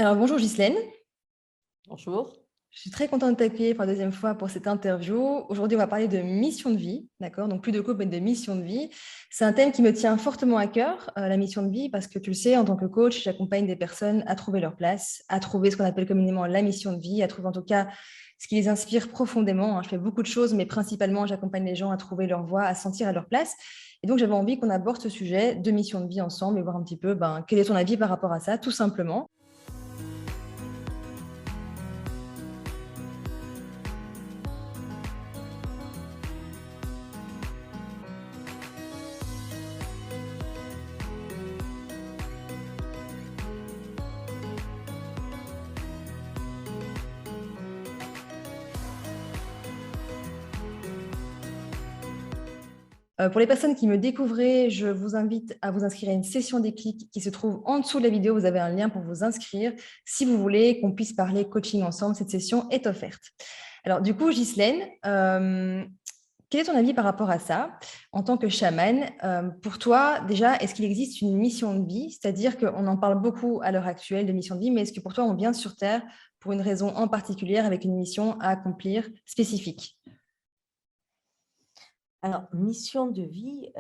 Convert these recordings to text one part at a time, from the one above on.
Alors bonjour Ghislaine, Bonjour. je suis très contente de t'accueillir pour la deuxième fois pour cette interview. Aujourd'hui, on va parler de mission de vie, d'accord? Donc plus de couple, mais de mission de vie. C'est un thème qui me tient fortement à cœur, la mission de vie, parce que tu le sais, en tant que coach, j'accompagne des personnes à trouver leur place, à trouver ce qu'on appelle communément la mission de vie, à trouver en tout cas ce qui les inspire profondément. Je fais beaucoup de choses, mais principalement, j'accompagne les gens à trouver leur voie, à se sentir à leur place. Et donc, j'avais envie qu'on aborde ce sujet de mission de vie ensemble et voir un petit peu quel est ton avis par rapport à ça, tout simplement. Pour les personnes qui me découvrent, je vous invite à vous inscrire à une session déclic qui se trouve en dessous de la vidéo. Vous avez un lien pour vous inscrire. Si vous voulez qu'on puisse parler coaching ensemble, cette session est offerte. Alors du coup, Ghislaine, quel est ton avis par rapport à ça en tant que chamane? Pour toi, déjà, est-ce qu'il existe une mission de vie? C'est-à-dire qu'on en parle beaucoup à l'heure actuelle de mission de vie, mais est-ce que pour toi, on vient sur Terre pour une raison en particulier avec une mission à accomplir spécifique? Alors, mission de vie,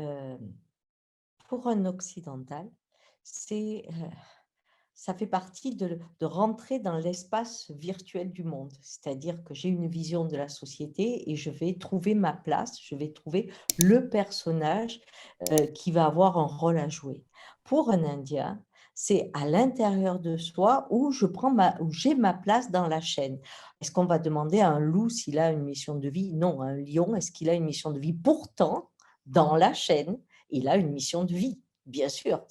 pour un occidental, c'est, ça fait partie de rentrer dans l'espace virtuel du monde. C'est-à-dire que j'ai une vision de la société et je vais trouver ma place, je vais trouver le personnage qui va avoir un rôle à jouer. Pour un Indien, c'est à l'intérieur de soi où où j'ai ma place dans la chaîne. Est-ce qu'on va demander à un loup s'il a une mission de vie? Non, à un lion, est-ce qu'il a une mission de vie? Pourtant, dans la chaîne, il a une mission de vie. Bien sûr,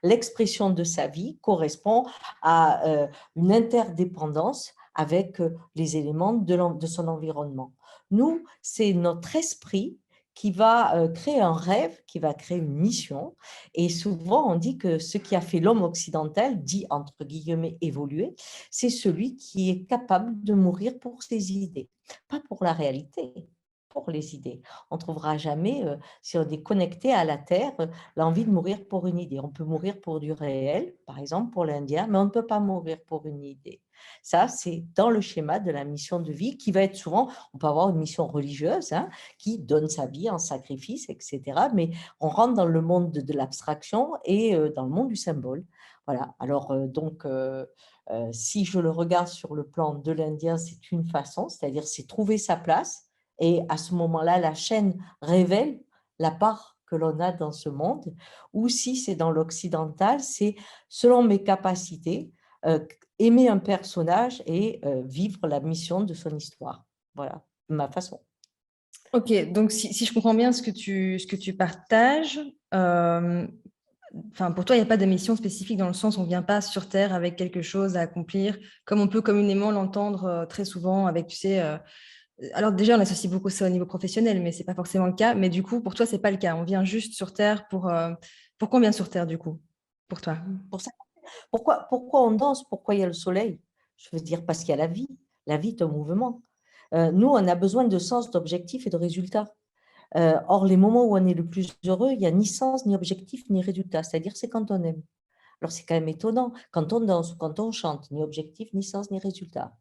l'expression de sa vie correspond à une interdépendance avec les éléments de son environnement. Nous, c'est notre esprit qui va créer un rêve, qui va créer une mission. Et souvent, on dit que ce qui a fait l'homme occidental, dit entre guillemets évoluer, c'est celui qui est capable de mourir pour ses idées, pas pour la réalité, pour les idées. On ne trouvera jamais, si on est connecté à la Terre, l'envie de mourir pour une idée. On peut mourir pour du réel, par exemple pour l'Indien, mais on ne peut pas mourir pour une idée. Ça, c'est dans le schéma de la mission de vie qui va être souvent, on peut avoir une mission religieuse, hein, qui donne sa vie en sacrifice, etc. Mais on rentre dans le monde de l'abstraction et dans le monde du symbole. Voilà. Alors, si je le regarde sur le plan de l'Indien, c'est une façon, c'est-à-dire c'est trouver sa place. Et à ce moment-là, la chaîne révèle la part que l'on a dans ce monde. Ou si c'est dans l'occidental, c'est selon mes capacités, aimer un personnage et vivre la mission de son histoire. Voilà, ma façon. Ok, donc si je comprends bien ce que tu partages, pour toi, il n'y a pas de mission spécifique dans le sens où on ne vient pas sur Terre avec quelque chose à accomplir, comme on peut communément l'entendre très souvent avec, tu sais, alors déjà, on associe beaucoup ça au niveau professionnel, mais ce n'est pas forcément le cas. Mais du coup, pour toi, ce n'est pas le cas. On vient juste sur Terre pourquoi on vient sur Terre, du coup, pour toi? Pour ça, pourquoi on danse? Pourquoi il y a le soleil? Je veux dire, parce qu'il y a la vie. La vie est un mouvement. Nous, on a besoin de sens, d'objectifs et de résultats. Or, les moments où on est le plus heureux, il n'y a ni sens, ni objectif, ni résultat. C'est-à-dire, c'est quand on aime. Alors, c'est quand même étonnant. Quand on danse ou quand on chante, ni objectif, ni sens, ni résultat.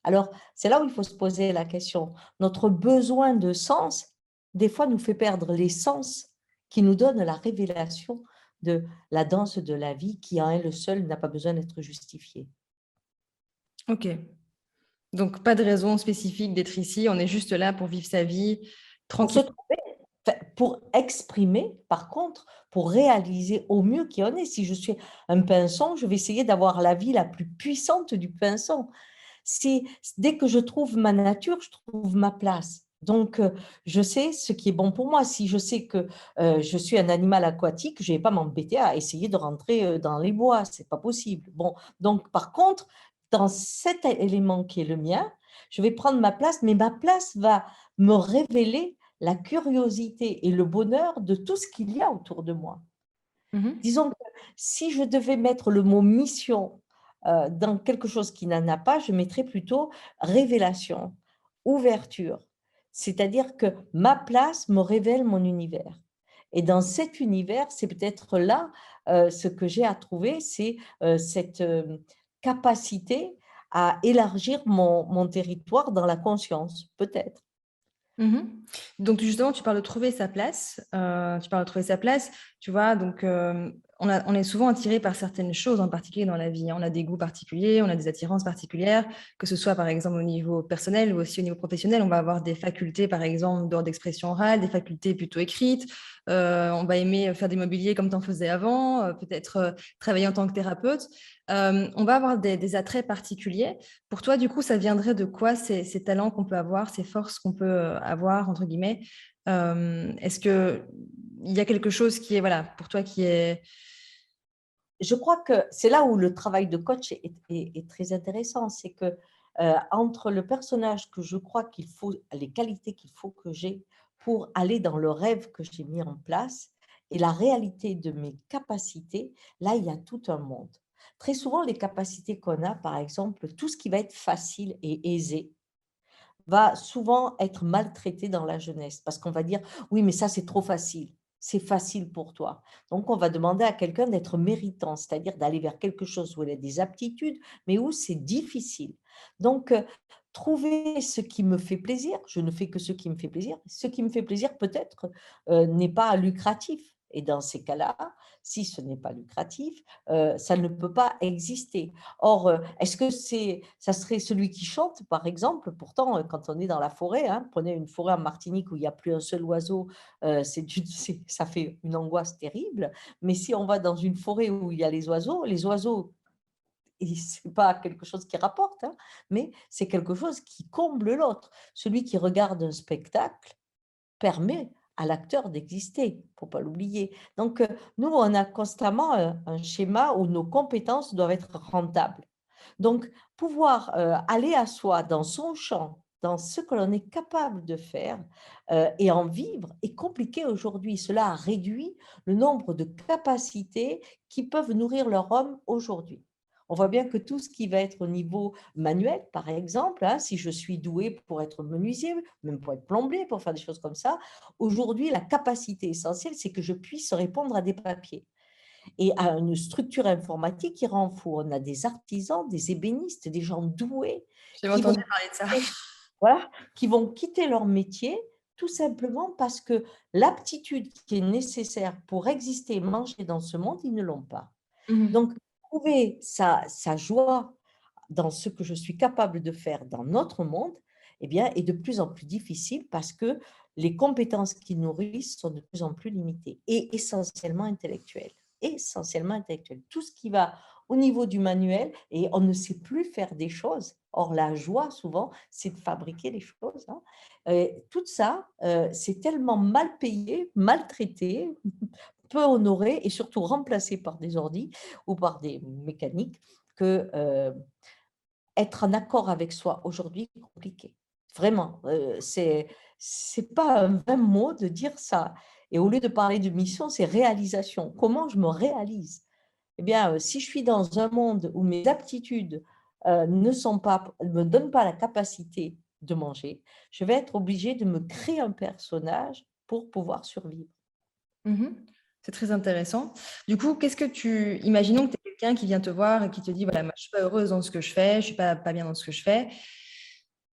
Alors, c'est là où il faut se poser la question. Notre besoin de sens, des fois, nous fait perdre les sens qui nous donnent la révélation de la danse de la vie qui, en elle seule, n'a pas besoin d'être justifiée. Ok. Donc, pas de raison spécifique d'être ici. On est juste là pour vivre sa vie Pour se tranquille. trouver, pour exprimer, par contre, pour réaliser au mieux qui on est. Si je suis un pinson, je vais essayer d'avoir la vie la plus puissante du pinson. Dès que je trouve ma nature, je trouve ma place. Donc, je sais ce qui est bon pour moi. Si je sais que je suis un animal aquatique, je ne vais pas m'embêter à essayer de rentrer dans les bois. Ce n'est pas possible. Bon, donc, par contre, dans cet élément qui est le mien, je vais prendre ma place, mais ma place va me révéler la curiosité et le bonheur de tout ce qu'il y a autour de moi. Mhm. Disons que si je devais mettre le mot mission dans quelque chose qui n'en a pas, je mettrais plutôt révélation, ouverture. C'est-à-dire que ma place me révèle mon univers. Et dans cet univers, c'est peut-être là ce que j'ai à trouver, c'est cette capacité à élargir mon territoire dans la conscience, peut-être. Mhm. Donc justement, tu parles de trouver sa place. Tu parles de trouver sa place. Tu vois, donc on est souvent attiré par certaines choses en particulier dans la vie, hein. On a des goûts particuliers, on a des attirances particulières, que ce soit par exemple au niveau personnel ou aussi au niveau professionnel. On va avoir des facultés, par exemple, d'ordre d'expression orale, des facultés plutôt écrites. On va aimer faire des mobiliers comme tu en faisais avant, peut-être travailler en tant que thérapeute. On va avoir des attraits particuliers. Pour toi, du coup, ça viendrait de quoi ces talents qu'on peut avoir, ces forces qu'on peut avoir, entre guillemets? Est-ce qu'il y a quelque chose qui est, voilà, pour toi, qui est... Je crois que c'est là où le travail de coach est très intéressant. C'est que entre le personnage que je crois qu'il faut, les qualités qu'il faut que j'ai pour aller dans le rêve que j'ai mis en place et la réalité de mes capacités, là, il y a tout un monde. Très souvent, les capacités qu'on a, par exemple, tout ce qui va être facile et aisé, va souvent être maltraité dans la jeunesse parce qu'on va dire: «Oui, mais ça, c'est trop facile. C'est facile pour toi». Donc on va demander à quelqu'un d'être méritant, c'est-à-dire d'aller vers quelque chose où il a des aptitudes, mais où c'est difficile. Donc trouver ce qui me fait plaisir, je ne fais que ce qui me fait plaisir. Ce qui me fait plaisir peut-être, n'est pas lucratif et dans ces cas-là, si ce n'est pas lucratif, ça ne peut pas exister. Or, est-ce que ça serait celui qui chante, par exemple? Pourtant, quand on est dans la forêt, hein, prenez une forêt en Martinique où il y a plus un seul oiseau, ça fait une angoisse terrible. Mais si on va dans une forêt où il y a les oiseaux, et c'est pas quelque chose qui rapporte, hein, mais c'est quelque chose qui comble l'autre. Celui qui regarde un spectacle permet à l'acteur d'exister, faut pas l'oublier. Donc, nous, on a constamment, un schéma où nos compétences doivent être rentables. Donc, pouvoir, aller à soi dans son champ, dans ce que l'on est capable de faire, et en vivre est compliqué aujourd'hui. Cela a réduit le nombre de capacités qui peuvent nourrir leur homme aujourd'hui. On voit bien que tout ce qui va être au niveau manuel, par exemple, hein, si je suis douée pour être menuisier, même pour être plombier, pour faire des choses comme ça, aujourd'hui, la capacité essentielle, c'est que je puisse répondre à des papiers et à une structure informatique qui rend fou. On a des artisans, des ébénistes, des gens doués J'ai qui entendu vont, parler de ça. voilà, qui vont quitter leur métier tout simplement parce que l'aptitude qui est nécessaire pour exister et manger dans ce monde, ils ne l'ont pas. Mhm. Donc, trouver sa joie dans ce que je suis capable de faire dans notre monde, eh bien, est de plus en plus difficile parce que les compétences qui nourrissent sont de plus en plus limitées et essentiellement intellectuelles. Essentiellement intellectuelles. Tout ce qui va au niveau du manuel et on ne sait plus faire des choses. Or, la joie, souvent, c'est de fabriquer les choses, hein. Tout ça, c'est tellement mal payé, maltraité, peu honoré et surtout remplacé par des ordis ou par des mécaniques que être en accord avec soi aujourd'hui est compliqué. Vraiment, c'est pas un vain mot de dire ça et au lieu de parler de mission, c'est réalisation. Comment je me réalise? Eh bien, si je suis dans un monde où mes aptitudes, ne sont pas me donnent pas la capacité de manger, je vais être obligée de me créer un personnage pour pouvoir survivre. Mhm. C'est très intéressant. Du coup, qu'est-ce que tu... Imaginons que tu es quelqu'un qui vient te voir et qui te dit, voilà, moi, je suis pas heureuse dans ce que je fais, je suis pas bien dans ce que je fais,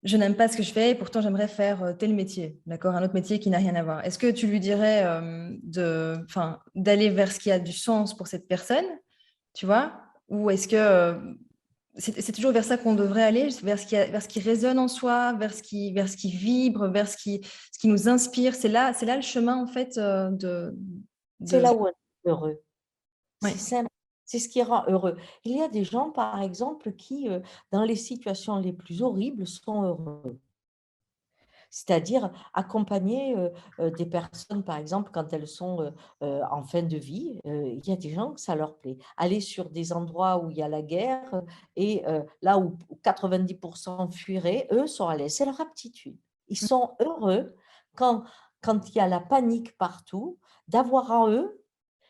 je n'aime pas ce que je fais, et pourtant j'aimerais faire tel métier, d'accord, un autre métier qui n'a rien à voir. Est-ce que tu lui dirais enfin, d'aller vers ce qui a du sens pour cette personne, tu vois, ou est-ce que c'est toujours vers ça qu'on devrait aller, vers vers ce qui résonne en soi, vers ce qui vibre, vers ce qui nous inspire. C'est là le chemin en fait C'est de... là où on est heureux. C'est Ouais. simple, c'est ce qui rend heureux. Il y a des gens, par exemple, qui, dans les situations les plus horribles, sont heureux. C'est-à-dire accompagner, des personnes, par exemple, quand elles sont, en fin de vie, il y a des gens que ça leur plaît. Aller sur des endroits où il y a la guerre, et là où 90 fuiraient, eux sont à l'aise, c'est leur aptitude. Ils sont heureux quand il y a la panique partout, d'avoir en eux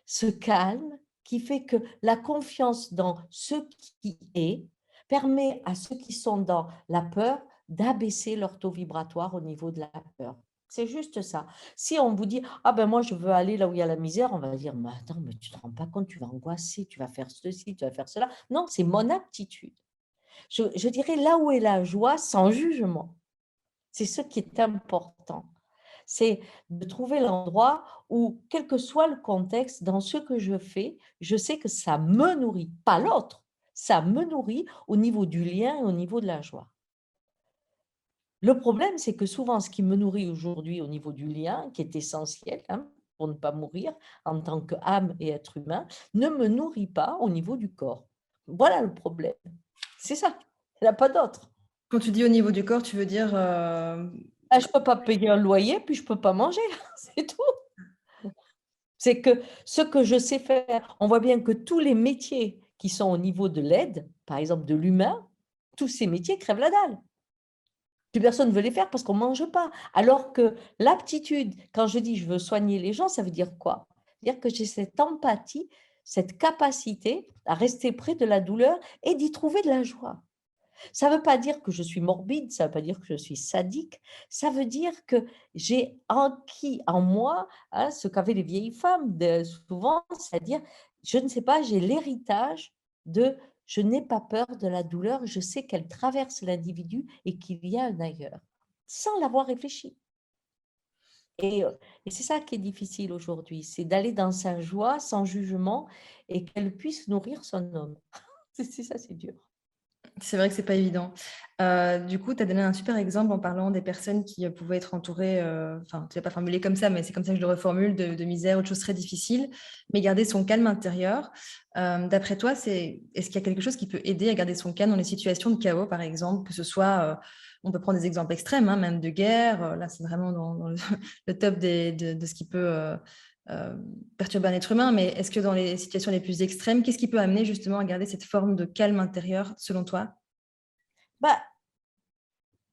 ce calme qui fait que la confiance dans ce qui est permet à ceux qui sont dans la peur d'abaisser leur taux vibratoire au niveau de la peur. C'est juste ça. Si on vous dit, ah ben moi je veux aller là où il y a la misère, on va dire, mais attends, mais tu te rends pas compte, tu vas angoisser, tu vas faire ceci, tu vas faire cela. Non, c'est mon aptitude. Je dirais là où est la joie sans jugement. C'est ce qui est important. C'est de trouver l'endroit où, quel que soit le contexte, dans ce que je fais, je sais que ça me nourrit, pas l'autre. Ça me nourrit au niveau du lien et au niveau de la joie. Le problème, c'est que souvent, ce qui me nourrit aujourd'hui au niveau du lien, qui est essentiel pour ne pas mourir en tant qu'âme et être humain, ne me nourrit pas au niveau du corps. Voilà le problème. C'est ça. Il n'y en a pas d'autre. Quand tu dis au niveau du corps, tu veux dire… Ah, je ne peux pas payer un loyer, puis je ne peux pas manger. C'est tout. C'est que ce que je sais faire, on voit bien que tous les métiers qui sont au niveau de l'aide, par exemple de l'humain, tous ces métiers crèvent la dalle. Plus personne ne veut les faire parce qu'on ne mange pas. Alors que l'aptitude, quand je dis je veux soigner les gens, ça veut dire quoi? C'est-à-dire que j'ai cette empathie, cette capacité à rester près de la douleur et d'y trouver de la joie. Ça ne veut pas dire que je suis morbide, ça ne veut pas dire que je suis sadique, ça veut dire que j'ai acquis en moi ce qu'avaient les vieilles femmes souvent, c'est-à-dire, je ne sais pas, j'ai l'héritage de je n'ai pas peur de la douleur, je sais qu'elle traverse l'individu et qu'il y a un ailleurs, sans l'avoir réfléchi. Et, et c'est ça qui est difficile aujourd'hui, c'est d'aller dans sa joie sans jugement et qu'elle puisse nourrir son homme. C'est ça, c'est dur. C'est vrai que c'est pas évident. Du coup, tu as donné un super exemple en parlant des personnes qui pouvaient être entourées, enfin, tu l'as pas formulé comme ça, mais c'est comme ça que je le reformule, de misère ou de choses très difficiles, mais garder son calme intérieur. D'après toi, est-ce qu'il y a quelque chose qui peut aider à garder son calme dans les situations de chaos, par exemple, que ce soit, on peut prendre des exemples extrêmes, même de guerre, là c'est vraiment dans le top de ce qui peut perturber un être humain, mais est-ce que dans les situations les plus extrêmes, qu'est-ce qui peut amener justement à garder cette forme de calme intérieur, selon toi? Bah,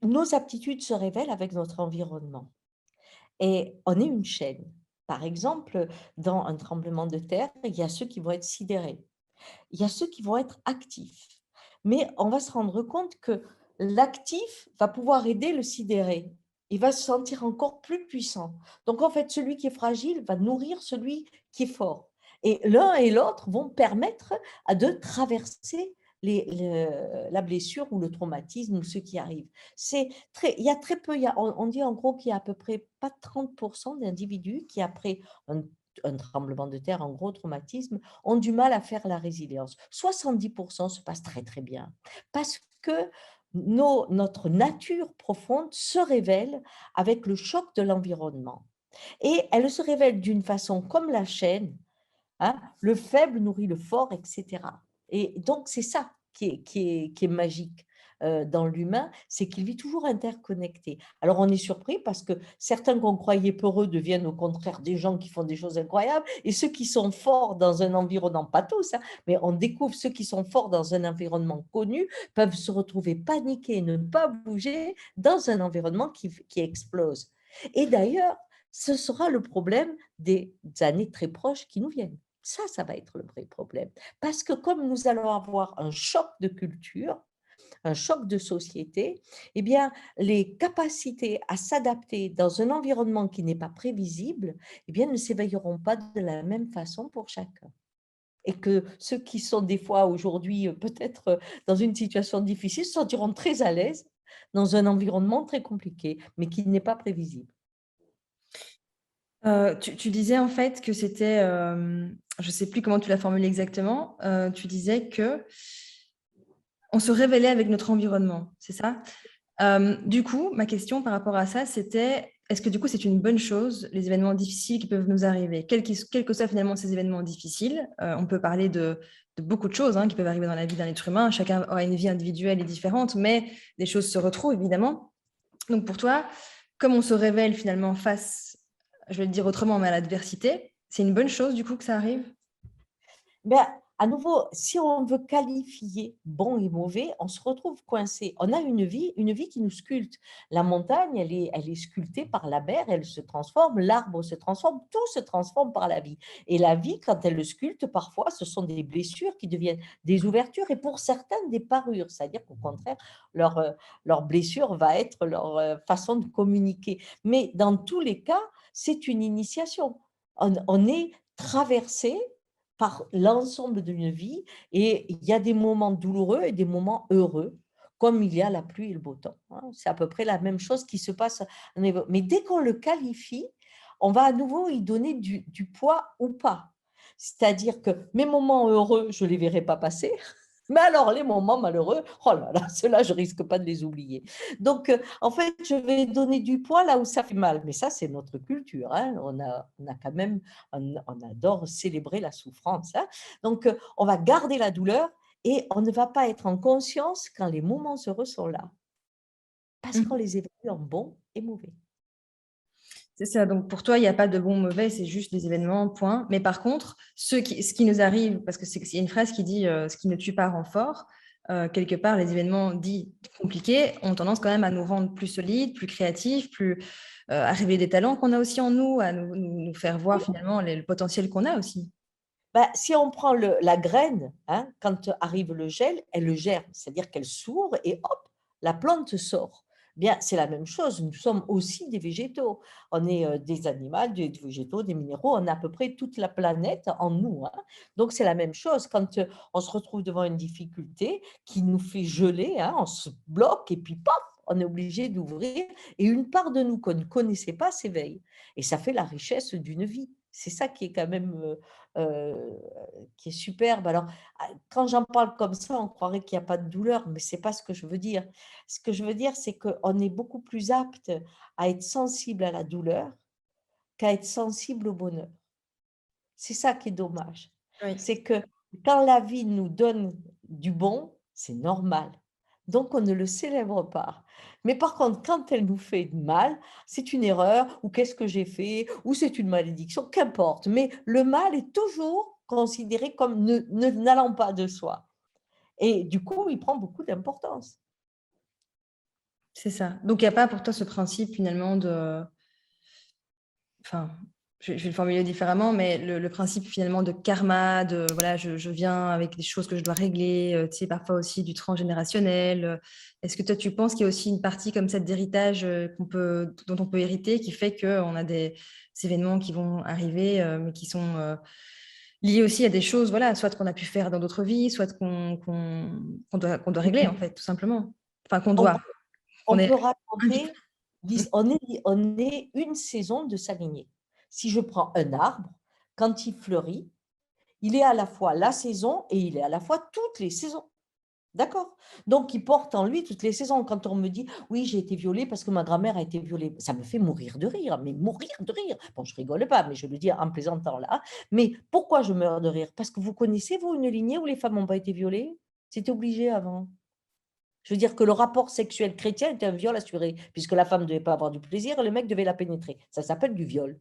nos aptitudes se révèlent avec notre environnement et on est une chaîne. Par exemple, dans un tremblement de terre, il y a ceux qui vont être sidérés, il y a ceux qui vont être actifs. Mais on va se rendre compte que l'actif va pouvoir aider le sidéré. Il va se sentir encore plus puissant. Donc, en fait, celui qui est fragile va nourrir celui qui est fort. Et l'un et l'autre vont permettre de traverser la blessure ou le traumatisme ou ce qui arrive. Il y a très peu, on dit en gros qu'il y a à peu près pas 30% d'individus qui, après un tremblement de terre, un gros traumatisme, ont du mal à faire la résilience. 70% se passe très très bien parce que notre nature profonde se révèle avec le choc de l'environnement. Et elle se révèle d'une façon comme la chaîne, le faible nourrit le fort, etc. Et donc, c'est ça qui est magique dans l'humain, c'est qu'il vit toujours interconnecté. Alors, on est surpris parce que certains qu'on croyait peureux deviennent au contraire des gens qui font des choses incroyables, et ceux qui sont forts dans un environnement, pas tous, mais on découvre ceux qui sont forts dans un environnement connu peuvent se retrouver paniqués et ne pas bouger dans un environnement qui explose. Et d'ailleurs, ce sera le problème des années très proches qui nous viennent. Ça va être le vrai problème. Parce que comme nous allons avoir un choc de culture, un choc de société, eh bien, les capacités à s'adapter dans un environnement qui n'est pas prévisible, eh bien, ne s'éveilleront pas de la même façon pour chacun. Et que ceux qui sont des fois aujourd'hui peut-être dans une situation difficile se sentiront très à l'aise dans un environnement très compliqué, mais qui n'est pas prévisible. Tu disais en fait que c'était, je ne sais plus comment tu l'as formulé exactement, tu disais que on se révélait avec notre environnement, c'est ça? Du coup, ma question par rapport à ça, c'était, est-ce que du coup c'est une bonne chose, les événements difficiles qui peuvent nous arriver, quels que soient finalement ces événements difficiles, on peut parler de beaucoup de choses qui peuvent arriver dans la vie d'un être humain, chacun aura une vie individuelle et différente, mais les choses se retrouvent évidemment. Donc pour toi, comme on se révèle finalement face, je vais le dire autrement, mais à l'adversité, c'est une bonne chose du coup que ça arrive? Ben, à nouveau, si on veut qualifier bon et mauvais, on se retrouve coincé. On a une vie qui nous sculpte. La montagne, elle est sculptée par la mer, elle se transforme, l'arbre se transforme, tout se transforme par la vie. Et la vie, quand elle le sculpte, parfois, ce sont des blessures qui deviennent des ouvertures et pour certaines, des parures. C'est-à-dire qu'au contraire, leur blessure va être leur façon de communiquer. Mais dans tous les cas, c'est une initiation. On est traversé par l'ensemble d'une vie et il y a des moments douloureux et des moments heureux, comme il y a la pluie et le beau temps. C'est à peu près la même chose qui se passe. Mais dès qu'on le qualifie, on va à nouveau y donner du poids ou pas. C'est-à-dire que mes moments heureux, je ne les verrai pas passer. Mais alors, les moments malheureux, oh là là, ceux-là, je ne risque pas de les oublier. Donc, en fait, je vais donner du poids là où ça fait mal. Mais ça, c'est notre culture. Hein. On a quand même, on adore célébrer la souffrance. Hein. Donc, on va garder la douleur et on ne va pas être en conscience quand les moments heureux sont là. Parce qu'on les évalue en bons et mauvais. C'est ça, donc pour toi, il n'y a pas de bon ou mauvais, c'est juste des événements, point. Mais par contre, ce qui nous arrive, parce que c'est une phrase qui dit ce qui ne tue pas rend fort, quelque part, les événements dits compliqués ont tendance quand même à nous rendre plus solides, plus créatifs, à révéler des talents qu'on a aussi en nous, à nous faire voir finalement le potentiel qu'on a aussi. Bah, si on prend la graine, hein, quand arrive le gel, elle le germe, c'est-à-dire qu'elle s'ouvre et hop, la plante sort. Bien, c'est la même chose, nous sommes aussi des végétaux. On est des animaux, des végétaux, des minéraux, on a à peu près toute la planète en nous. Hein. Donc, c'est la même chose quand on se retrouve devant une difficulté qui nous fait geler, hein, on se bloque et puis paf, on est obligé d'ouvrir et une part de nous qu'on ne connaissait pas s'éveille. Et ça fait la richesse d'une vie. C'est ça qui est quand même qui est superbe. Alors, quand j'en parle comme ça, on croirait qu'il n'y a pas de douleur, mais ce n'est pas ce que je veux dire. Ce que je veux dire, c'est qu'on est beaucoup plus apte à être sensible à la douleur qu'à être sensible au bonheur. C'est ça qui est dommage. Oui. C'est que quand la vie nous donne du bon, c'est normal. Donc, on ne le célèbre pas. Mais par contre, quand elle nous fait mal, c'est une erreur, ou qu'est-ce que j'ai fait, ou c'est une malédiction, qu'importe. Mais le mal est toujours considéré comme n'allant pas de soi. Et du coup, il prend beaucoup d'importance. C'est ça. Donc, il n'y a pas pour toi ce principe finalement de... Enfin, je vais le formuler différemment, mais le principe finalement de karma, de voilà, je viens avec des choses que je dois régler, tu sais, parfois aussi du transgénérationnel. Est-ce que toi, tu penses qu'il y a aussi une partie comme ça d'héritage dont on peut hériter, qui fait qu'on a des événements qui vont arriver, mais qui sont liés aussi à des choses, voilà, soit qu'on a pu faire dans d'autres vies, soit qu'on doit régler, en fait, tout simplement. Enfin, qu'on On, doit. On on est peut raconter, on est une saison de sa lignée. Si je prends un arbre, quand il fleurit, il est à la fois la saison et il est à la fois toutes les saisons. D'accord? Donc, il porte en lui toutes les saisons. Quand on me dit, oui, j'ai été violée parce que ma grand-mère a été violée, ça me fait mourir de rire, mais mourir de rire. Bon, je rigole pas, mais je le dis en plaisantant là. Mais pourquoi je meurs de rire? Parce que vous connaissez, vous, une lignée où les femmes n'ont pas été violées? C'était obligé avant. Je veux dire que le rapport sexuel chrétien était un viol assuré, puisque la femme ne devait pas avoir du plaisir et le mec devait la pénétrer. Ça s'appelle du viol.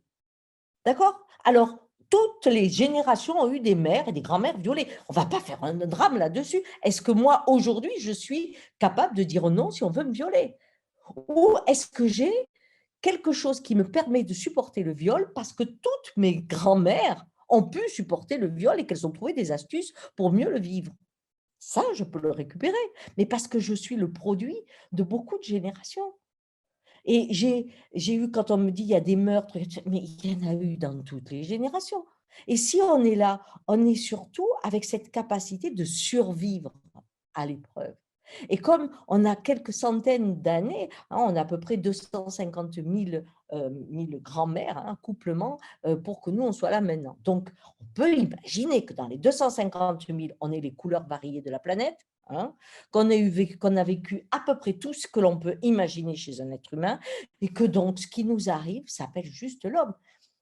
D'accord? Alors, toutes les générations ont eu des mères et des grands-mères violées. On ne va pas faire un drame là-dessus. Est-ce que moi, aujourd'hui, je suis capable de dire non si on veut me violer? Ou est-ce que j'ai quelque chose qui me permet de supporter le viol parce que toutes mes grands-mères ont pu supporter le viol et qu'elles ont trouvé des astuces pour mieux le vivre? Ça, je peux le récupérer, mais parce que je suis le produit de beaucoup de générations. Et j'ai eu, quand on me dit il y a des meurtres, mais il y en a eu dans toutes les générations. Et si on est là, on est surtout avec cette capacité de survivre à l'épreuve. Et comme on a quelques centaines d'années, hein, on a à peu près 250 000, 1000 grands-mères, hein, couplement, pour que nous, on soit là maintenant. Donc, on peut imaginer que dans les 250 000, on ait les couleurs variées de la planète, hein, qu'on a vécu à peu près tout ce que l'on peut imaginer chez un être humain, et que donc, ce qui nous arrive s'appelle juste l'homme.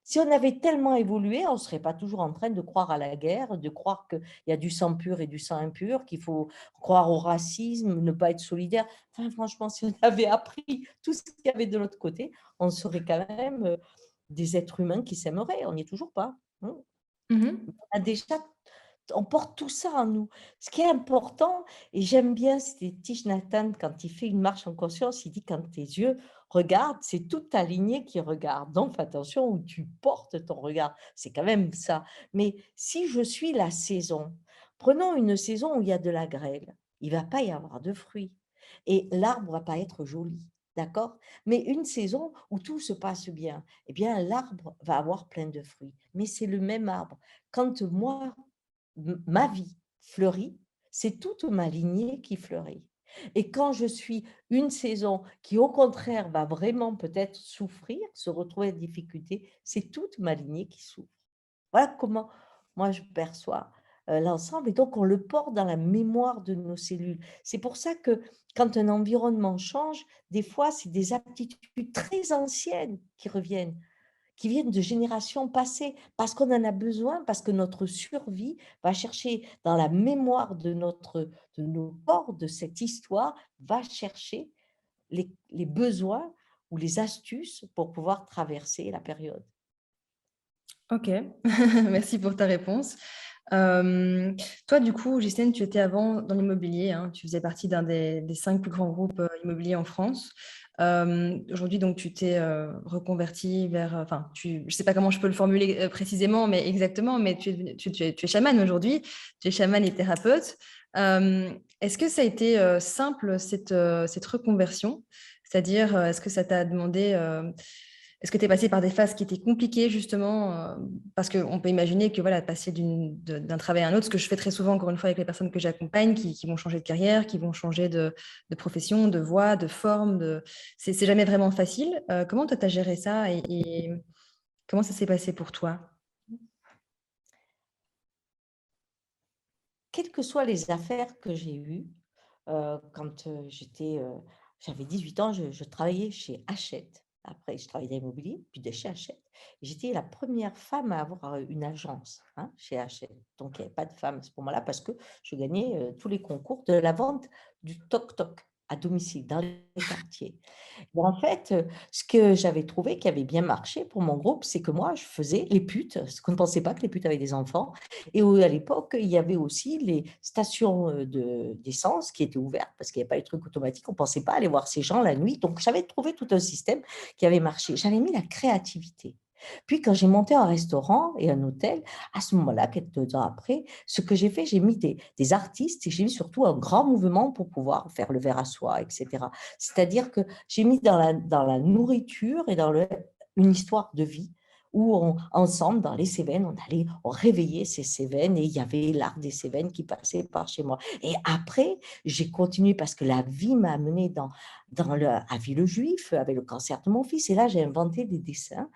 Si on avait tellement évolué, on ne serait pas toujours en train de croire à la guerre, de croire qu'il y a du sang pur et du sang impur, qu'il faut croire au racisme, ne pas être solidaire. Enfin, franchement, si on avait appris tout ce qu'il y avait de l'autre côté, on serait quand même des êtres humains qui s'aimeraient. On n'y est toujours pas. Hein. Mhm. On a déjà on porte tout ça en nous. Ce qui est important, et j'aime bien, c'était Thich Nhat Hanh, quand il fait une marche en conscience, il dit: «Quand tes yeux regardent, c'est toute ta lignée qui regarde. Donc fais attention où tu portes ton regard». C'est quand même ça. Mais si je suis la saison, prenons une saison où il y a de la grêle, il va pas y avoir de fruits et l'arbre va pas être joli, d'accord? Mais une saison où tout se passe bien, eh bien l'arbre va avoir plein de fruits, mais c'est le même arbre. Quand moi, ma vie fleurit, c'est toute ma lignée qui fleurit. Et quand je suis une saison qui, au contraire, va vraiment peut-être souffrir, se retrouver en difficulté, c'est toute ma lignée qui souffre. Voilà comment moi je perçois l'ensemble et donc on le porte dans la mémoire de nos cellules. C'est pour ça que quand un environnement change, des fois, c'est des aptitudes très anciennes qui viennent de générations passées, parce qu'on en a besoin, parce que notre survie va chercher dans la mémoire de nos corps, de cette histoire, va chercher les besoins ou les astuces pour pouvoir traverser la période. Ok, merci pour ta réponse. Toi, du coup, Justine, tu étais avant dans l'immobilier, hein, tu faisais partie d'un des 5 plus grands groupes immobiliers en France. Aujourd'hui, donc, tu t'es reconverti vers, enfin, je ne sais pas comment je peux le formuler précisément, mais exactement, mais tu es chamane aujourd'hui, tu es chamane et thérapeute. Est-ce que ça a été simple, cette reconversion? C'est-à-dire, est-ce que ça t'a demandé est-ce que tu es passé par des phases qui étaient compliquées justement parce qu'on peut imaginer que voilà, passer d'un travail à un autre, ce que je fais très souvent encore une fois avec les personnes que j'accompagne qui vont changer de carrière, qui vont changer de profession, de voie, de forme, c'est jamais vraiment facile. Comment toi tu as géré ça et comment ça s'est passé pour toi? Quelles que soient les affaires que j'ai eues, quand, j'avais 18 ans, je travaillais chez Hachette. Après, je travaillais dans l'immobilier, puis de chez Hachette. J'étais la première femme à avoir, une agence, hein, chez Hachette. Donc il y avait pas de femmes à ce moment-là parce que je gagnais, tous les concours de la vente du toc-toc à domicile dans les quartiers. Et en fait, ce que j'avais trouvé qui avait bien marché pour mon groupe, c'est que moi, je faisais les putes, parce qu'on ne pensait pas que les putes avaient des enfants et où à l'époque, il y avait aussi les stations, d'essence qui étaient ouvertes parce qu'il y avait pas les trucs automatiques. On ne pensait pas aller voir ces gens la nuit. Donc j'avais trouvé tout un système qui avait marché. J'avais mis la créativité. Puis quand j'ai monté un restaurant et un hôtel, à ce moment-là, quelques temps après, ce que j'ai fait, j'ai mis des artistes et j'ai mis surtout un grand mouvement pour pouvoir faire le verre à soie, et cetera. C'est-à-dire que j'ai mis dans la nourriture et une histoire de vie où ensemble, dans les Cévennes, on réveillait ces Cévennes et il y avait l'art des Cévennes qui passait par chez moi. Et après, j'ai continué parce que la vie m'a amené à Villejuif avec le cancer de mon fils. Et là, j'ai inventé des dessins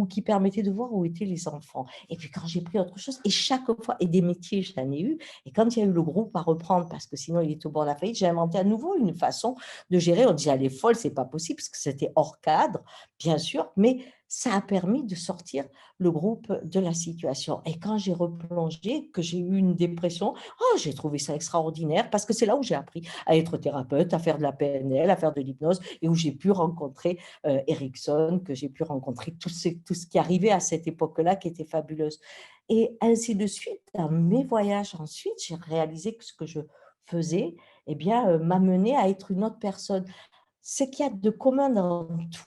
qui permettaient de voir où étaient les enfants. Et puis quand j'ai pris autre chose, et chaque fois, et des métiers, j'en ai eu, et quand il y a eu le groupe à reprendre, parce que sinon il est au bord de la faillite, j'ai inventé à nouveau une façon de gérer. On disait, elle est folle, c'est pas possible, parce que c'était hors cadre, bien sûr, mais ça a permis de sortir le groupe de la situation. Et quand j'ai replongé, que j'ai eu une dépression, oh, j'ai trouvé ça extraordinaire, parce que c'est là où j'ai appris à être thérapeute, à faire de la PNL, à faire de l'hypnose, et où j'ai pu rencontrer Erickson, que j'ai pu rencontrer tout ce qui arrivait à cette époque-là, qui était fabuleuse. Et ainsi de suite, dans mes voyages ensuite, j'ai réalisé que ce que je faisais, eh bien, m'a mené à être une autre personne. Ce qu'il y a de commun dans tout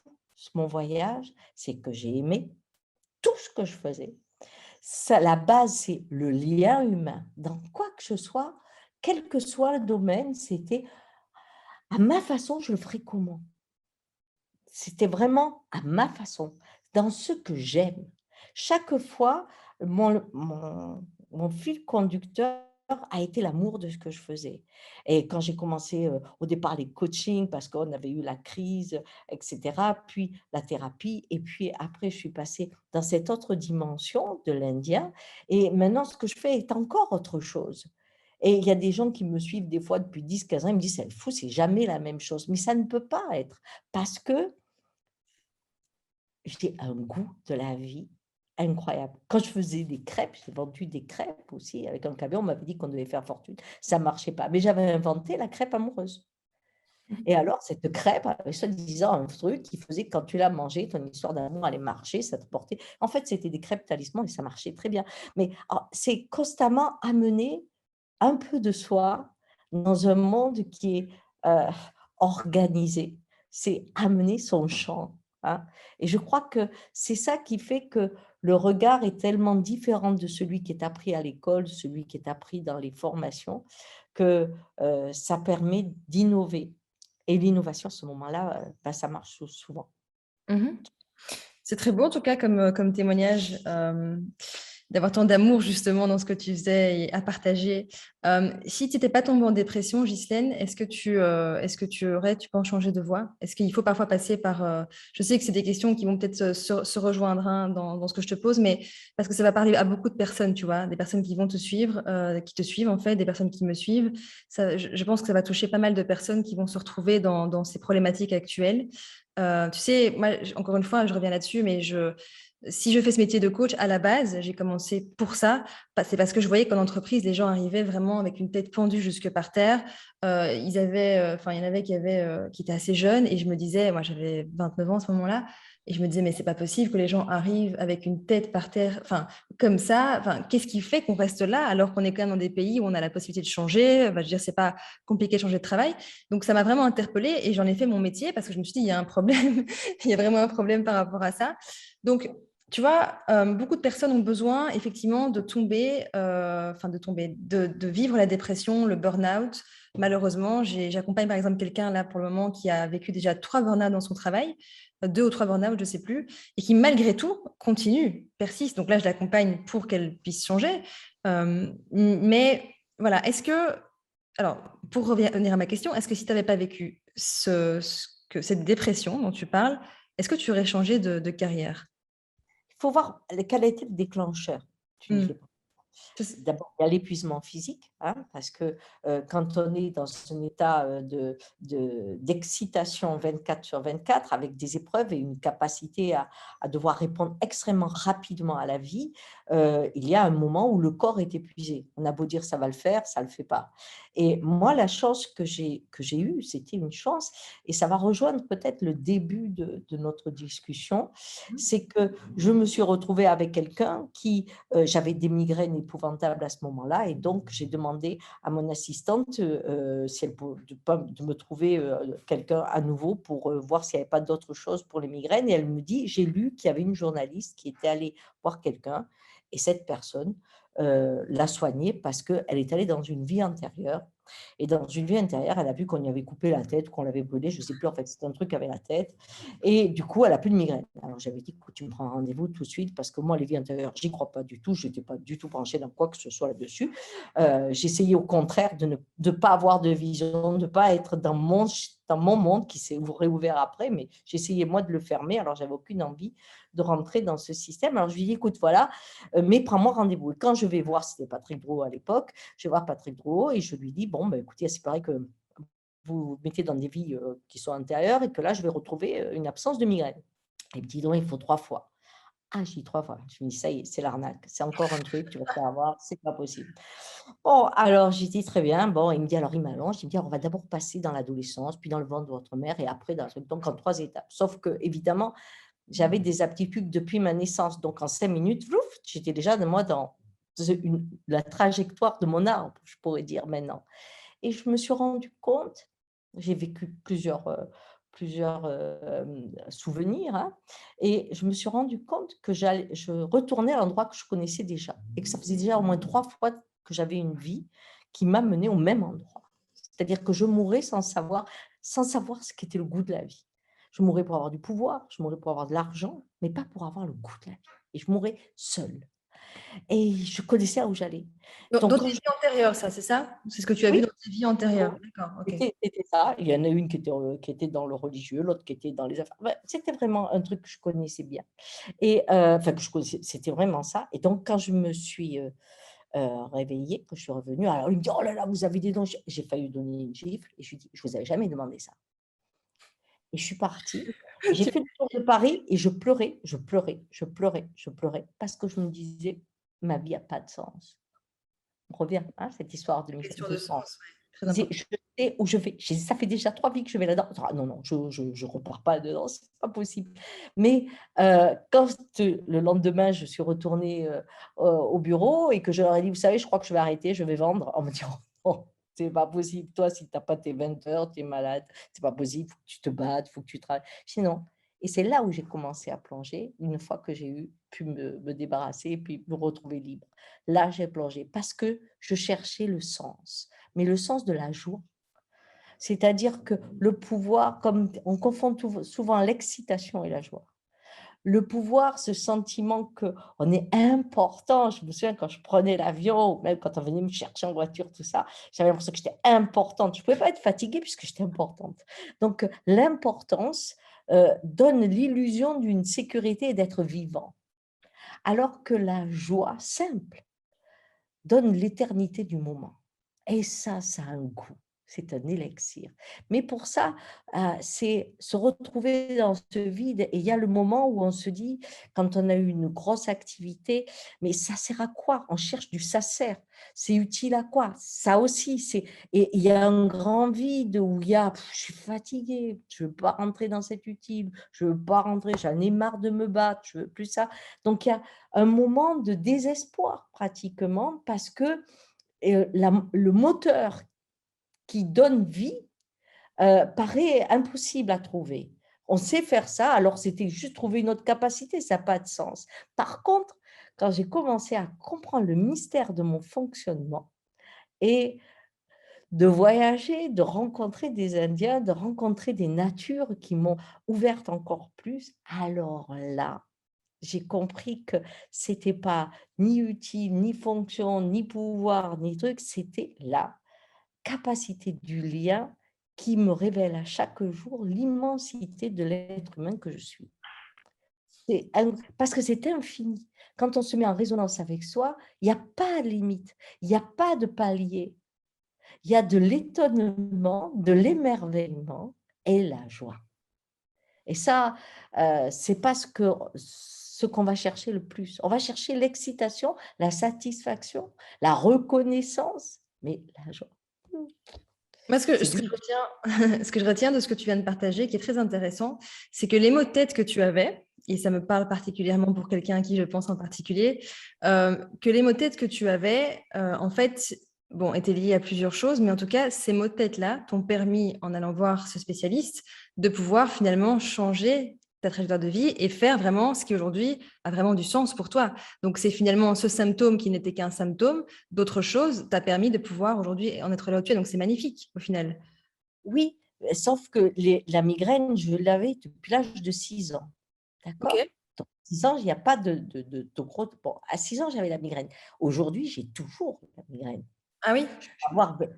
mon voyage, c'est que j'ai aimé tout ce que je faisais. Ça, la base, c'est le lien humain. Dans quoi que ce soit, quel que soit le domaine, c'était à ma façon, je le ferai comment? C'était vraiment à ma façon, dans ce que j'aime. Chaque fois, mon fil conducteur a été l'amour de ce que je faisais. Et quand j'ai commencé, au départ les coachings parce qu'on avait eu la crise, et cetera, puis la thérapie et puis après je suis passée dans cette autre dimension de l'indien et maintenant ce que je fais est encore autre chose. Et il y a des gens qui me suivent des fois depuis 10, 15 ans, ils me disent: «C'est fou, c'est jamais la même chose». Mais ça ne peut pas être parce que j'ai un goût de la vie incroyable. Quand je faisais des crêpes, j'ai vendu des crêpes aussi avec un camion, on m'avait dit qu'on devait faire fortune, ça marchait pas, mais j'avais inventé la crêpe amoureuse. Et alors, cette crêpe avait soi-disant un truc qui faisait que quand tu la mangeais, ton histoire d'amour allait marcher, ça te portait. En fait, c'était des crêpes talisman et ça marchait très bien. Mais c'est constamment amener un peu de soi dans un monde qui est organisé. C'est amener son champ, hein. Et je crois que c'est ça qui fait que le regard est tellement différent de celui qui est appris à l'école, de celui qui est appris dans les formations, que ça permet d'innover. Et l'innovation, à ce moment-là, ça marche souvent. Mhm. C'est très beau en tout cas comme témoignage, d'avoir tant d'amour justement dans ce que tu faisais et à partager. Si tu n'étais pas tombée en dépression, Ghislaine, tu peux en changer de voie? Est-ce qu'il faut parfois passer par... je sais que c'est des questions qui vont peut-être se rejoindre, hein, dans ce que je te pose, mais parce que ça va parler à beaucoup de personnes, tu vois, des personnes qui vont te suivre, qui te suivent en fait, des personnes qui me suivent. Ça, je pense que ça va toucher pas mal de personnes qui vont se retrouver dans ces problématiques actuelles. Tu sais, moi, encore une fois, je reviens là-dessus, mais si je fais ce métier de coach, à la base, j'ai commencé pour ça. C'est parce que je voyais qu'en entreprise, les gens arrivaient vraiment avec une tête pendue jusque par terre. Il y en avait qui étaient assez jeunes et je me disais, moi j'avais 29 ans à ce moment-là, et je me disais, mais c'est pas possible que les gens arrivent avec une tête par terre, enfin, comme ça. Enfin, qu'est-ce qui fait qu'on reste là alors qu'on est quand même dans des pays où on a la possibilité de changer? Je veux dire, c'est pas compliqué de changer de travail. Donc, ça m'a vraiment interpellée et j'en ai fait mon métier parce que je me suis dit, il y a un problème, il y a vraiment un problème par rapport à ça. Donc, tu vois, beaucoup de personnes ont besoin effectivement de tomber, de vivre la dépression, le burn-out. Malheureusement, j'accompagne par exemple quelqu'un là pour le moment qui a vécu déjà 3 burn-out dans son travail, 2 ou 3 burn-out, je ne sais plus, et qui malgré tout continue, persiste. Donc là, je l'accompagne pour qu'elle puisse changer. Mais voilà, alors, pour revenir à ma question, est-ce que si tu n'avais pas vécu cette dépression dont tu parles, est-ce que tu aurais changé de carrière? Il faut voir quel a été le déclencheur d'une Hmm. dépression. D'abord, il y a l'épuisement physique, hein, parce que quand on est dans un état d'excitation 24/24, avec des épreuves et une capacité à devoir répondre extrêmement rapidement à la vie, il y a un moment où le corps est épuisé. On a beau dire ça va le faire, ça ne le fait pas. Et moi, la chance que j'ai eue, c'était une chance, et ça va rejoindre peut-être le début de notre discussion, c'est que je me suis retrouvée avec quelqu'un qui, j'avais des migraines épouvantables à ce moment-là, et donc j'ai demandé à mon assistante si elle de me trouver quelqu'un à nouveau pour voir s'il n'y avait pas d'autre chose pour les migraines. Et elle me dit, j'ai lu qu'il y avait une journaliste qui était allée voir quelqu'un, et cette personne l'a soignée parce qu'elle est allée dans une vie antérieure. Et dans une vie intérieure, elle a vu qu'on y avait coupé la tête, qu'on l'avait brûlée, je ne sais plus, en fait, c'était un truc avec la tête. Et du coup, elle n'a plus de migraine. Alors, j'avais dit, écoute, tu me prends un rendez-vous tout de suite, parce que moi, les vies intérieures, j'y crois pas du tout. Je n'étais pas du tout branchée dans quoi que ce soit là-dessus. J'essayais au contraire de ne pas avoir de vision, de ne pas être dans mon monde qui s'est réouvert après, mais j'essayais moi de le fermer. Alors, j'avais aucune envie de rentrer dans ce système. Alors, je lui dis, écoute, voilà, mais prends-moi rendez-vous. Et quand je vais voir, c'était Patrick Drouot à l'époque, je vais voir Patrick Drouot et je lui dis, bon, ben, écoutez, c'est pareil que vous mettez dans des vies qui sont antérieures et que là, je vais retrouver une absence de migraine. Il me dit, non, il faut 3 fois. Ah, j'ai dit 3 fois. Je me dis, ça y est, c'est l'arnaque. C'est encore un truc, tu vas te faire avoir, c'est pas possible. Bon, alors, j'ai dit, très bien. Bon, il me dit, alors, il m'allonge. Il me dit, alors, on va d'abord passer dans l'adolescence, puis dans le ventre de votre mère, et après, dans le truc. Donc, en 3 étapes. Sauf que, évidemment, j'avais des aptitudes depuis ma naissance. Donc, en 5 minutes, vlouf, j'étais déjà dans la trajectoire de mon arbre, je pourrais dire maintenant. Et je me suis rendu compte, j'ai vécu plusieurs souvenirs, hein, et je me suis rendu compte que je retournais à l'endroit que je connaissais déjà, et que ça faisait déjà au moins 3 fois que j'avais une vie qui m'amenait au même endroit. C'est-à-dire que je mourais sans savoir ce qu'était le goût de la vie. Je mourais pour avoir du pouvoir, je mourais pour avoir de l'argent, mais pas pour avoir le goût de la vie. Et je mourais seule. Et je connaissais où j'allais. Dans Donc, tes vies antérieures, ça, c'est ça? C'est ce que tu as vu oui, dans tes vies antérieures. D'accord, ok. c'était ça. Il y en a une qui était dans le religieux, l'autre qui était dans les affaires. Ouais, c'était vraiment un truc que je connaissais bien. Et enfin, que je connaissais, c'était vraiment ça. Et donc, quand je me suis réveillée, que je suis revenue, alors il me dit, oh là là, vous avez des dents. J'ai failli lui donner une gifle et je lui dis, je vous avais jamais demandé ça. Et je suis partie. J'ai fait le tour de Paris et je pleurais, je pleurais, je pleurais, je pleurais, parce que je me disais, ma vie n'a pas de sens. On revient à cette histoire Question de de sens. sens. Très Je disais: important. «Je sais où je vais». J'ai dit: «Ça fait déjà 3 vies que je vais là-dedans». «Ah non, non, je repars pas dedans, c'est pas possible». Mais quand le lendemain, je suis retournée, au bureau et que je leur ai dit: «Vous savez, je crois que je vais arrêter, je vais vendre». On me dit: «Oh non, c'est pas possible. Toi, si tu as pas tes 20 heures, tu es malade. C'est pas possible, faut que tu te battes, faut que tu travailles». Je dis: «Non». Et c'est là où j'ai commencé à plonger, une fois que j'ai pu me débarrasser et puis me retrouver libre. Là, j'ai plongé parce que je cherchais le sens, mais le sens de la joie. C'est-à-dire que le pouvoir, comme on confond souvent l'excitation et la joie. Le pouvoir, ce sentiment qu'on est important. Je me souviens quand je prenais l'avion, ou même quand on venait me chercher en voiture, tout ça, j'avais l'impression que j'étais importante. Je ne pouvais pas être fatiguée puisque j'étais importante. Donc, l'importance donne l'illusion d'une sécurité et d'être vivant. Alors que la joie simple donne l'éternité du moment. Et ça a un goût, c'est un élixir. Mais pour ça, c'est se retrouver dans ce vide et il y a le moment où on se dit, quand on a eu une grosse activité: «Mais ça sert à quoi?» On cherche du «ça sert». C'est utile à quoi? Ça aussi, c'est et il y a un grand vide où il y a: «Je suis fatiguée, je veux pas rentrer dans cet utile, je veux pas rentrer, j'en ai marre de me battre, je veux plus ça». Donc il y a un moment de désespoir pratiquement parce que le moteur qui donne vie paraît impossible à trouver. On sait faire ça, alors c'était juste trouver une autre capacité, ça n'a pas de sens. Par contre, quand j'ai commencé à comprendre le mystère de mon fonctionnement et de voyager, de rencontrer des Indiens, de rencontrer des natures qui m'ont ouverte encore plus, alors là, j'ai compris que c'était pas ni utile, ni fonction, ni pouvoir, ni truc, c'était la capacité du lien qui me révèle à chaque jour l'immensité de l'être humain que je suis. Parce que c'est infini. Quand on se met en résonance avec soi, il y a pas de limite, il y a pas de palier. Il y a de l'étonnement, de l'émerveillement et la joie. Et ça, c'est pas ce qu'on va chercher le plus. On va chercher l'excitation, la satisfaction, la reconnaissance, mais la joie, mmh, Moi, ce que, c'est ce que je lui. retiens, ce que je retiens de ce que tu viens de partager, qui est très intéressant, c'est que les mots de tête que tu avais, et ça me parle particulièrement pour quelqu'un à qui je pense en particulier, que les mots de tête que tu avais, en fait, bon, étaient liés à plusieurs choses, mais en tout cas, ces mots de tête-là t'ont permis, en allant voir ce spécialiste, de pouvoir finalement changer ta trajectoire de vie et faire vraiment ce qui aujourd'hui a vraiment du sens pour toi. Donc, c'est finalement ce symptôme qui n'était qu'un symptôme d'autres choses t'a permis de pouvoir aujourd'hui en être là où tu es. Donc, c'est magnifique au final. Oui, sauf que la migraine, je l'avais depuis l'âge de 6 ans, Ok. d'accord? Donc 6 ans, il y a pas de gros bon, à 6 ans, j'avais la migraine. Aujourd'hui, j'ai toujours la migraine. Ah oui?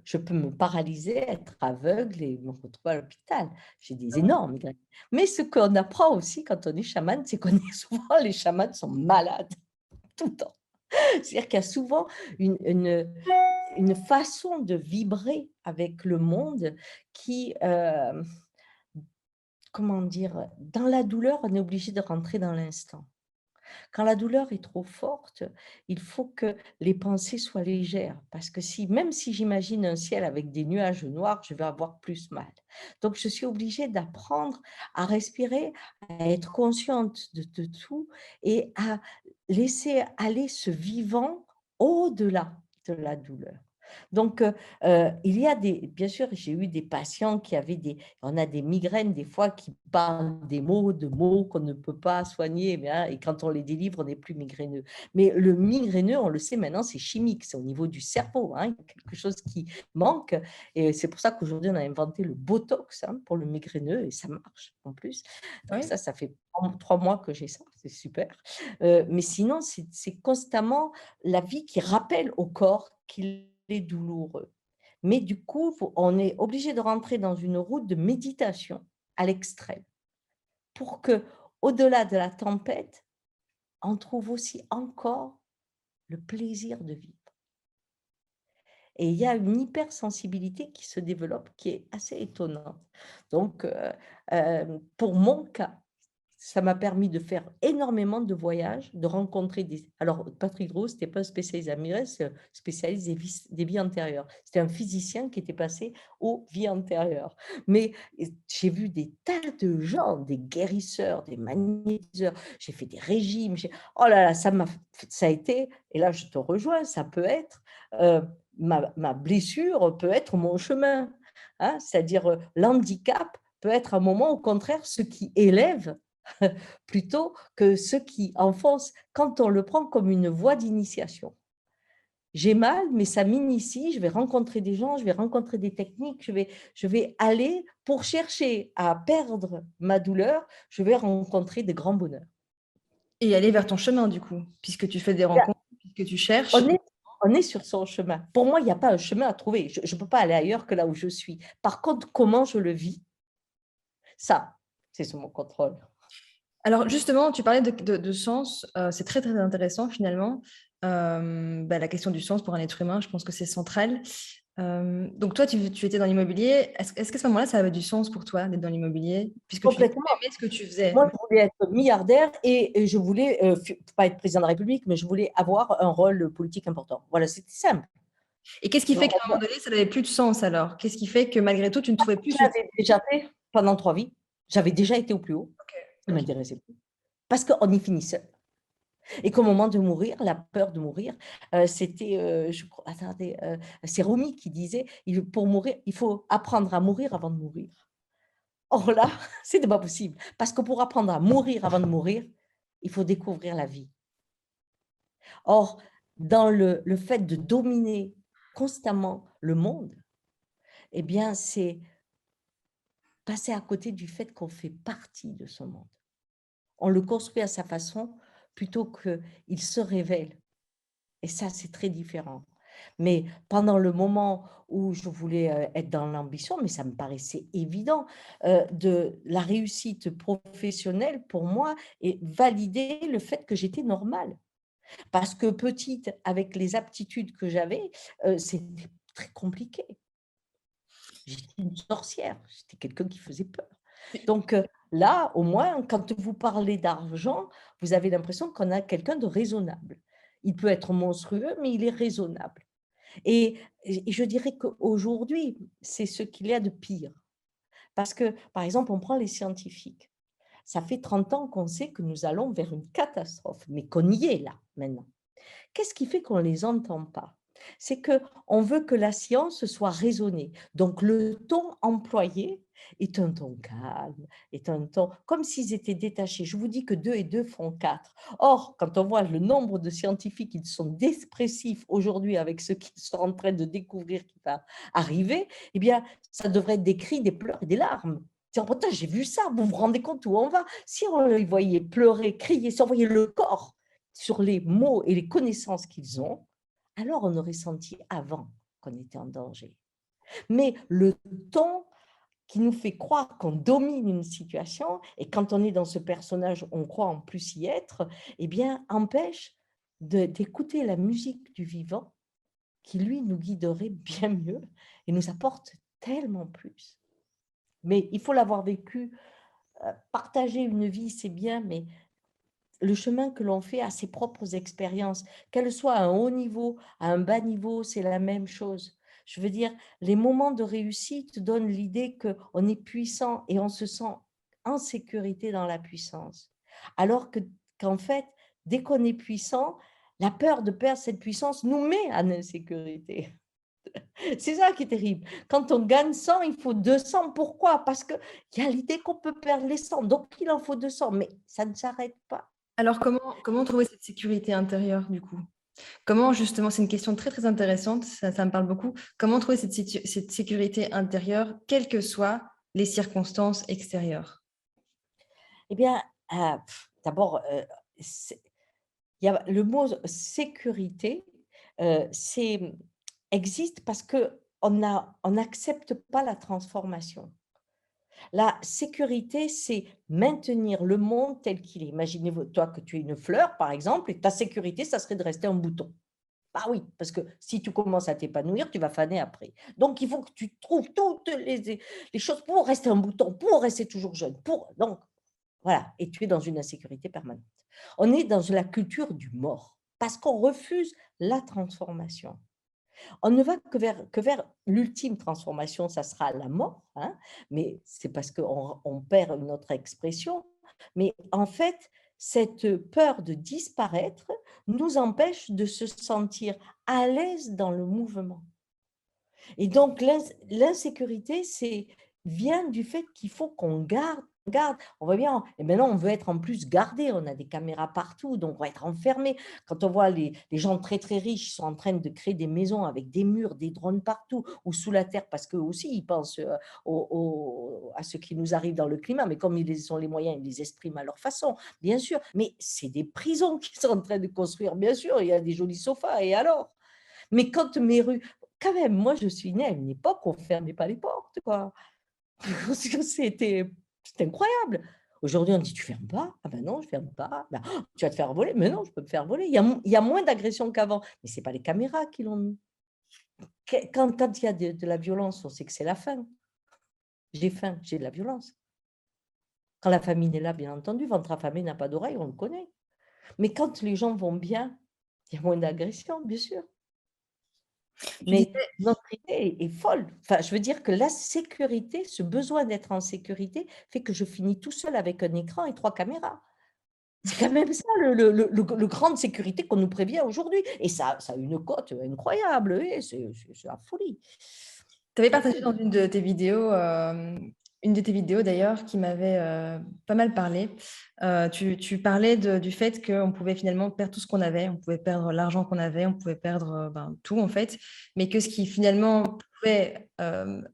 Je peux me paralyser, être aveugle et me retrouver à l'hôpital. J'ai des énormes migraines. Mais ce qu'on apprend aussi quand on est chaman, c'est qu'on est souvent les chamans sont malades tout le temps. C'est-à-dire qu'il y a souvent une façon de vibrer avec le monde qui, comment dire? Dans la douleur, on est obligé de rentrer dans l'instant. Quand la douleur est trop forte, il faut que les pensées soient légères parce que si même si j'imagine un ciel avec des nuages noirs, je vais avoir plus mal. Donc je suis obligée d'apprendre à respirer, à être consciente de tout et à laisser aller ce vivant au-delà de la douleur. Donc il y a des bien sûr, j'ai eu des patients qui avaient des on a des migraines des fois qui parlent des mots, de mots qu'on ne peut pas soigner, mais et quand on les délivre, on n'est plus migraineux. Mais le migraineux, on le sait maintenant, c'est chimique, c'est au niveau du cerveau, hein, il y a quelque chose qui manque et c'est pour ça qu'aujourd'hui, on a inventé le botox, hein, pour le migraineux et ça marche en plus. Donc Oui. ça fait 3 mois que j'ai ça, c'est super. Mais sinon, c'est constamment la vie qui rappelle au corps qu'il est douloureux. Mais du coup, on est obligé de rentrer dans une route de méditation à l'extrême pour que, au-delà de la tempête, on trouve aussi encore le plaisir de vivre. Et il y a une hypersensibilité qui se développe qui est assez étonnante. Donc, pour mon cas, ça m'a permis de faire énormément de voyages, de rencontrer des… Alors, Patrick Drault, ce n'était pas un spécialiste AMIRES, c'est un spécialiste des vies antérieures. C'était un physicien qui était passé aux vies antérieures. Mais j'ai vu des tas de gens, des guérisseurs, des magnétiseurs, j'ai fait des régimes. Oh là là, ça a été, et là je te rejoins, ça peut être, ma blessure peut être mon chemin. Hein, c'est-à-dire l'handicap peut être un moment, au contraire, ce qui élève plutôt que ce qui enfonce, quand on le prend comme une voie d'initiation. J'ai mal, mais ça m'initie, je vais rencontrer des gens, je vais rencontrer des techniques, je vais aller pour chercher à perdre ma douleur, je vais rencontrer des grands bonheurs. Et aller vers ton chemin, du coup, puisque tu fais des rencontres, puisque tu cherches. On est sur son chemin. Pour moi, il n'y a pas un chemin à trouver. Je ne peux pas aller ailleurs que là où je suis. Par contre, comment je le vis, ça, c'est sous mon contrôle. Alors justement, tu parlais de sens, c'est très très intéressant finalement. La question du sens pour un être humain, je pense que c'est central. Donc toi, tu étais dans l'immobilier. Est-ce qu'à ce moment-là, ça avait du sens pour toi d'être dans l'immobilier, puisque tu Complètement. aimais ce que tu faisais? Moi, je voulais être milliardaire et je voulais, pas être président de la République, mais je voulais avoir un rôle politique important. Voilà, c'était simple. Et qu'est-ce qui fait qu'à un moment donné, ça n'avait plus de sens alors? Qu'est-ce qui fait que malgré tout, tu ne trouvais plus Je ce... l'avais déjà fait pendant 3 vies. J'avais déjà été au plus haut. Ça ne m'intéressait plus. Parce qu'on y finit seul. Et qu'au moment de mourir, la peur de mourir, c'était, je crois, attendez, c'est Rumi qui disait, pour mourir, il faut apprendre à mourir avant de mourir. Or là, c'était pas possible. Parce que pour apprendre à mourir avant de mourir, il faut découvrir la vie. Or, dans le fait de dominer constamment le monde, eh bien, c'est passer à côté du fait qu'on fait partie de ce monde. On le construit à sa façon plutôt qu'il se révèle. Et ça, c'est très différent. Mais pendant le moment où je voulais être dans l'ambition, mais ça me paraissait évident, de la réussite professionnelle pour moi et valider le fait que j'étais normale. Parce que petite, avec les aptitudes que j'avais, c'était très compliqué. J'étais une sorcière, j'étais quelqu'un qui faisait peur. Donc là, au moins, quand vous parlez d'argent, vous avez l'impression qu'on a quelqu'un de raisonnable. Il peut être monstrueux, mais il est raisonnable. Et je dirais qu'aujourd'hui, c'est ce qu'il y a de pire. Parce que, par exemple, on prend les scientifiques. Ça fait 30 ans qu'on sait que nous allons vers une catastrophe, mais qu'on y est là, maintenant. Qu'est-ce qui fait qu'on ne les entend pas? C'est qu'on veut que la science soit raisonnée. Donc, le ton employé est un ton calme, est un ton comme s'ils étaient détachés. Je vous dis que 2 et 2 font 4. Or, quand on voit le nombre de scientifiques qui sont dépressifs aujourd'hui avec ce qu'ils sont en train de découvrir qui va arriver, eh bien, ça devrait être des cris, des pleurs et des larmes. Pourtant, j'ai vu ça, vous vous rendez compte où on va? Si on les voyait pleurer, crier, si on voyait le corps sur les mots et les connaissances qu'ils ont, alors on aurait senti avant qu'on était en danger. Mais le ton qui nous fait croire qu'on domine une situation, et quand on est dans ce personnage, on croit en plus y être, eh bien, empêche d'écouter la musique du vivant qui, lui, nous guiderait bien mieux et nous apporte tellement plus. Mais il faut l'avoir vécu. Partager une vie, c'est bien, mais le chemin que l'on fait à ses propres expériences, qu'elles soient à un haut niveau, à un bas niveau, c'est la même chose. Je veux dire, les moments de réussite donnent l'idée qu'on est puissant et on se sent en sécurité dans la puissance. Alors qu'en fait, dès qu'on est puissant, la peur de perdre cette puissance nous met en insécurité. C'est ça qui est terrible. Quand on gagne 100, il faut 200. Pourquoi? Parce qu'il y a l'idée qu'on peut perdre les 100. Donc, il en faut 200. Mais ça ne s'arrête pas. Alors comment trouver cette sécurité intérieure du coup? Comment justement, c'est une question très très intéressante, ça me parle beaucoup. Comment trouver cette sécurité intérieure, quelles que soient les circonstances extérieures? Eh bien, d'abord, il y a le mot sécurité, existe parce qu'on n'accepte pas la transformation. La sécurité, c'est maintenir le monde tel qu'il est. Imaginez-vous, toi, que tu es une fleur, par exemple, et ta sécurité, ça serait de rester un bouton. Ah oui, parce que si tu commences à t'épanouir, tu vas faner après. Donc, il faut que tu trouves toutes les choses pour rester un bouton, pour rester toujours jeune. Donc, Voilà, et tu es dans une insécurité permanente. On est dans la culture du mort, parce qu'on refuse la transformation. On ne va que vers l'ultime transformation, ça sera la mort, hein, mais c'est parce qu'on perd notre expression. Mais en fait, cette peur de disparaître nous empêche de se sentir à l'aise dans le mouvement. Et donc l'insécurité, vient du fait qu'il faut qu'on garde. On voit bien, et maintenant on veut être en plus gardé, on a des caméras partout, donc on va être enfermé. Quand on voit les gens très très riches sont en train de créer des maisons avec des murs, des drones partout, ou sous la terre, parce qu'eux aussi ils pensent à ce qui nous arrive dans le climat, mais comme ils ont les moyens, ils les expriment à leur façon, bien sûr. Mais c'est des prisons qu'ils sont en train de construire, bien sûr, il y a des jolis sofas, et alors? Mais quand mes rues, quand même, moi, je suis née à une époque où on ne fermait pas les portes, quoi. Parce que c'était incroyable. Aujourd'hui, on dit: «Tu fermes pas?» «Ah ben non, je ferme pas». «Ben, tu vas te faire voler?» «Mais non, je peux me faire voler». Il y a moins d'agressions qu'avant, mais c'est pas les caméras qui l'ont mis. Quand il y a de la violence, on sait que c'est la faim. J'ai faim, j'ai de la violence. Quand la famine est là, bien entendu, ventre affamé n'a pas d'oreille, on le connaît. Mais quand les gens vont bien, il y a moins d'agressions, bien sûr. Tu Mais disais, notre idée est folle. Enfin, je veux dire que la sécurité, ce besoin d'être en sécurité fait que je finis tout seul avec un écran et 3 caméras. C'est quand même ça le grande sécurité qu'on nous prévient aujourd'hui, et ça a une cote incroyable, oui, c'est la folie. tu avais La partagé dans folie. une de tes vidéos d'ailleurs qui m'avait pas mal parlé. Tu parlais du fait qu'on pouvait finalement perdre tout ce qu'on avait, on pouvait perdre l'argent qu'on avait, on pouvait perdre tout en fait, mais que ce qui finalement pouvait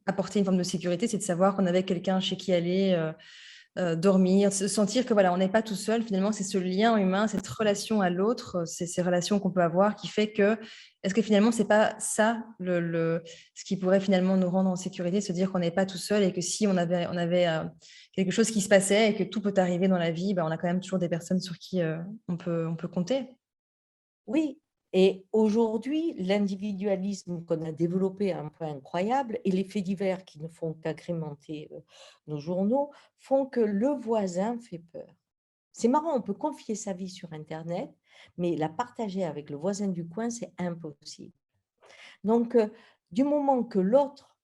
apporter une forme de sécurité, c'est de savoir qu'on avait quelqu'un chez qui aller, dormir, se sentir que voilà, on n'est pas tout seul. Finalement, c'est ce lien humain, cette relation à l'autre, c'est ces relations qu'on peut avoir qui fait que, est-ce que finalement, c'est pas ça ce qui pourrait finalement nous rendre en sécurité, se dire qu'on n'est pas tout seul et que si on avait quelque chose qui se passait et que tout peut arriver dans la vie, ben, on a quand même toujours des personnes sur qui on peut compter. Oui, et aujourd'hui, l'individualisme qu'on a développé à un point incroyable et les faits divers qui ne font qu'agrémenter, nos journaux, font que le voisin fait peur. C'est marrant, on peut confier sa vie sur internet, mais la partager avec le voisin du coin, c'est impossible. Donc, du moment que l'autre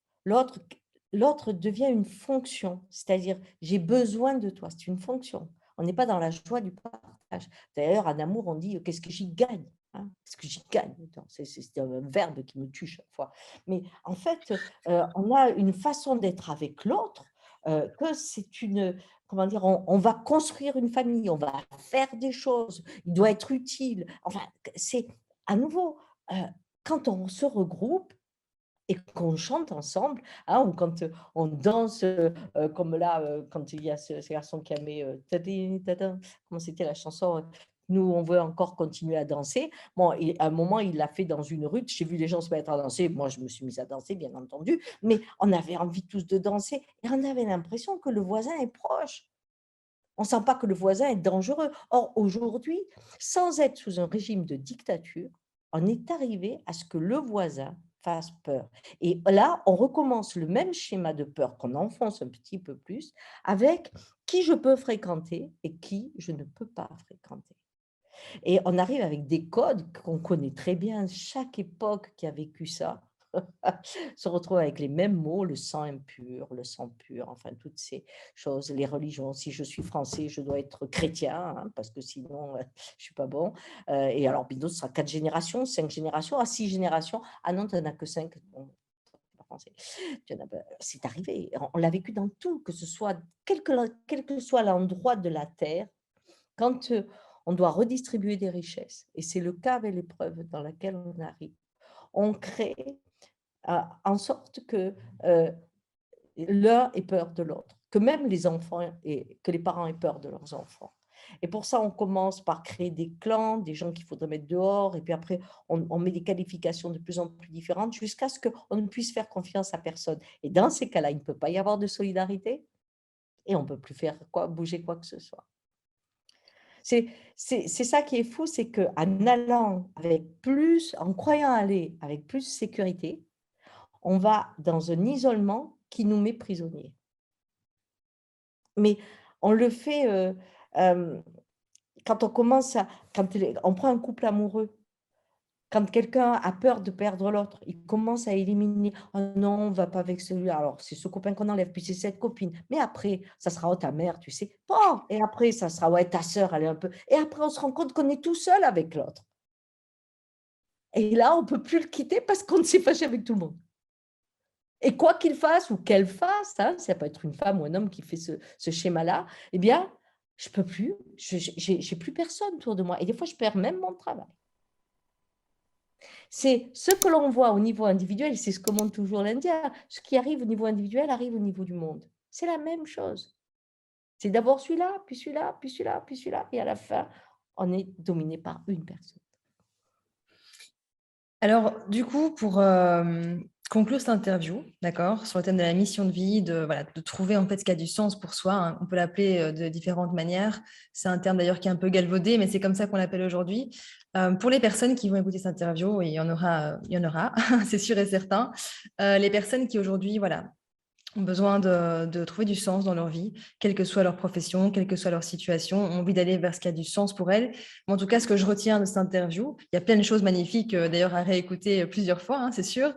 l'autre devient une fonction, c'est-à-dire: «J'ai besoin de toi», c'est une fonction. On n'est pas dans la joie du partage. D'ailleurs, en amour, on dit: «Qu'est-ce que j'y gagne?» hein? «Qu'est-ce que j'y gagne?» Attends, c'est un verbe qui me tue chaque fois. Mais en fait, on a une façon d'être avec l'autre, que c'est une, comment dire? On va construire une famille, on va faire des choses, il doit être utile. Enfin, c'est à nouveau, heu quand on se regroupe et qu'on chante ensemble, hein, ou quand, on danse, comme là, quand il y a ce garçon qui a mis, tadin tadin, comment c'était la chanson? «Nous, on veut encore continuer à danser». Bon, et à un moment, il l'a fait dans une rue, j'ai vu les gens se mettre à danser, moi je me suis mise à danser, bien entendu, mais on avait envie tous de danser et on avait l'impression que le voisin est proche. On sent pas que le voisin est dangereux. Or, aujourd'hui, sans être sous un régime de dictature, on est arrivé à ce que le voisin fasse peur. Et là, on recommence le même schéma de peur qu'on enfonce un petit peu plus avec qui je peux fréquenter et qui je ne peux pas fréquenter. Et on arrive avec des codes qu'on connaît très bien. Chaque époque qui a vécu ça se retrouve avec les mêmes mots, le sang impur, le sang pur, enfin toutes ces choses, les religions. Si je suis français, je dois être chrétien, hein, parce que sinon, je suis pas bon. Et alors, bientôt, ce sera 4 générations, 5 générations, 6 générations. Ah non, tu n'en as que 5. Bon, pas français. C'est arrivé. On l'a vécu dans tout, que ce soit, quel que soit l'endroit de la terre, quand on doit redistribuer des richesses, et c'est le cas avec l'épreuve dans laquelle on arrive, on crée en sorte que l'un ait peur de l'autre, que même les enfants et que les parents aient peur de leurs enfants. Et pour ça, on commence par créer des clans, des gens qu'il faudrait mettre dehors, et puis après, on met des qualifications de plus en plus différentes jusqu'à ce qu'on ne puisse faire confiance à personne. Et dans ces cas-là, il ne peut pas y avoir de solidarité et on ne peut plus faire bouger quoi que ce soit. C'est ça qui est fou, c'est qu'en allant avec plus, en croyant aller avec plus de sécurité, on va dans un isolement qui nous met prisonniers. Mais On le fait quand on prend un couple amoureux. Quand quelqu'un a peur de perdre l'autre, il commence à éliminer. Oh non, on ne va pas avec celui-là. Alors, c'est ce copain qu'on enlève, puis c'est cette copine. Mais après, ça sera ta mère, tu sais. Bon, et après, ça sera ouais, ta sœur, elle est un peu. Et après, on se rend compte qu'on est tout seul avec l'autre. Et là, on ne peut plus le quitter parce qu'on s'est fâché avec tout le monde. Et quoi qu'il fasse ou qu'elle fasse, hein, ça peut être une femme ou un homme qui fait ce schéma-là, eh bien, je ne peux plus, je n'ai plus personne autour de moi. Et des fois, je perds même mon travail. C'est ce que l'on voit au niveau individuel, c'est ce que montre toujours l'Indien. Ce qui arrive au niveau individuel arrive au niveau du monde. C'est la même chose. C'est d'abord celui-là, puis celui-là, puis celui-là, puis celui-là, et à la fin, on est dominé par une personne. Alors, du coup, pour conclure cette interview, d'accord, sur le thème de la mission de vie, voilà, de trouver en fait ce qui a du sens pour soi, hein. On peut l'appeler de différentes manières. C'est un terme d'ailleurs qui est un peu galvaudé, mais c'est comme ça qu'on l'appelle aujourd'hui. Pour les personnes qui vont écouter cette interview, et il y en aura, c'est sûr et certain. Les personnes qui aujourd'hui, voilà, ont besoin de trouver du sens dans leur vie, quelle que soit leur profession, quelle que soit leur situation, ont envie d'aller vers ce qui a du sens pour elles. Mais en tout cas, ce que je retiens de cette interview, il y a plein de choses magnifiques d'ailleurs à réécouter plusieurs fois, hein, c'est sûr.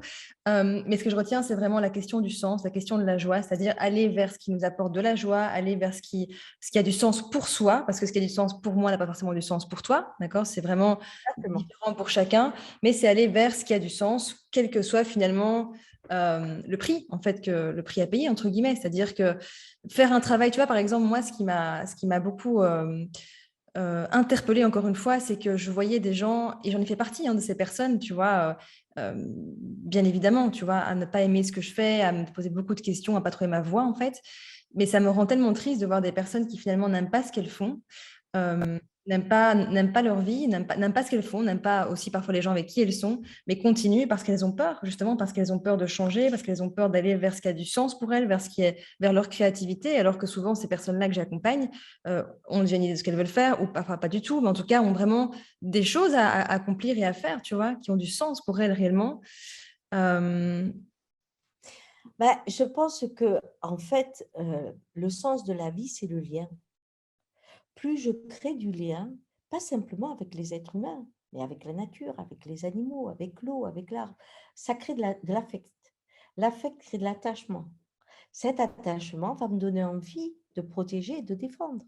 Mais ce que je retiens, c'est vraiment la question du sens, la question de la joie, c'est-à-dire aller vers ce qui nous apporte de la joie, aller vers ce qui a du sens pour soi, parce que ce qui a du sens pour moi n'a pas forcément du sens pour toi, d'accord? C'est vraiment Exactement. différent pour chacun, mais c'est aller vers ce qui a du sens, quel que soit finalement le prix, en fait, que le prix à payer, entre guillemets. C'est-à-dire que faire un travail, tu vois, par exemple, moi, ce qui m'a beaucoup interpellée, encore une fois, c'est que je voyais des gens, et j'en ai fait partie hein, de ces personnes, tu vois, bien évidemment, tu vois, à ne pas aimer ce que je fais, à me poser beaucoup de questions, à pas trouver ma voie, en fait. Mais ça me rend tellement triste de voir des personnes qui finalement n'aiment pas ce qu'elles font, n'aiment pas leur vie, n'aiment pas ce qu'elles font, n'aiment pas aussi parfois les gens avec qui elles sont, mais continuent parce qu'elles ont peur, justement parce qu'elles ont peur de changer, parce qu'elles ont peur d'aller vers ce qui a du sens pour elles, vers leur créativité, alors que souvent ces personnes-là que j'accompagne ont déjà une idée de ce qu'elles veulent faire, ou enfin, pas du tout, mais en tout cas ont vraiment des choses à accomplir et à faire, tu vois, qui ont du sens pour elles réellement. Je pense que, en fait, le sens de la vie, c'est le lien. Plus je crée du lien, pas simplement avec les êtres humains, mais avec la nature, avec les animaux, avec l'eau, avec l'arbre, ça crée de l'affect. L'affect crée de l'attachement. Cet attachement va me donner envie de protéger et de défendre.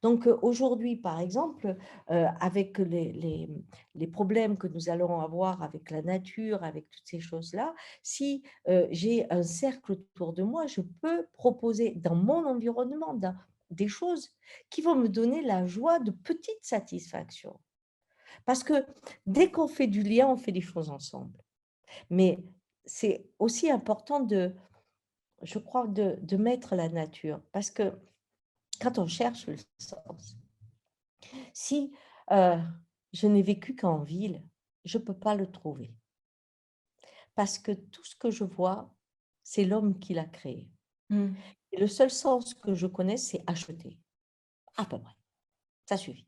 Donc aujourd'hui, par exemple, avec les problèmes que nous allons avoir avec la nature, avec toutes ces choses-là, si j'ai un cercle autour de moi, je peux proposer dans mon environnement des choses qui vont me donner la joie de petites satisfactions. Parce que dès qu'on fait du lien, on fait des choses ensemble. Mais c'est aussi important je crois, de mettre la nature. Parce que quand on cherche le sens, si je n'ai vécu qu'en ville, je ne peux pas le trouver. Parce que tout ce que je vois, c'est l'homme qui l'a créé. Et le seul sens que je connais, c'est acheter. À peu près. Ça suffit.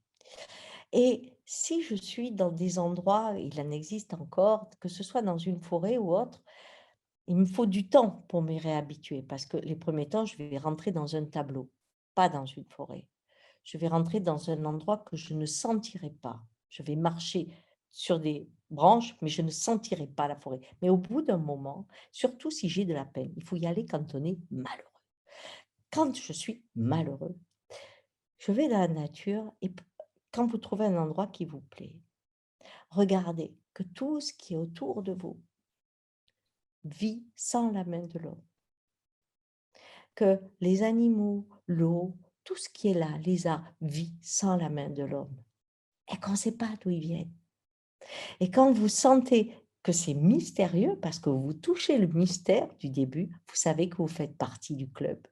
Et si je suis dans des endroits, il en existe encore, que ce soit dans une forêt ou autre, il me faut du temps pour me réhabituer. Parce que les premiers temps, je vais rentrer dans un tableau, pas dans une forêt. Je vais rentrer dans un endroit que je ne sentirai pas. Je vais marcher sur des branches, mais je ne sentirai pas la forêt. Mais au bout d'un moment, surtout si j'ai de la peine, il faut y aller quand on est malheureux. Quand je suis malheureux, je vais dans la nature et quand vous trouvez un endroit qui vous plaît, regardez que tout ce qui est autour de vous vit sans la main de l'homme. Que les animaux, l'eau, tout ce qui est là, les arbres, vit sans la main de l'homme. Et qu'on ne sait pas d'où ils viennent. Et quand vous sentez que c'est mystérieux, parce que vous touchez le mystère du début, vous savez que vous faites partie du club.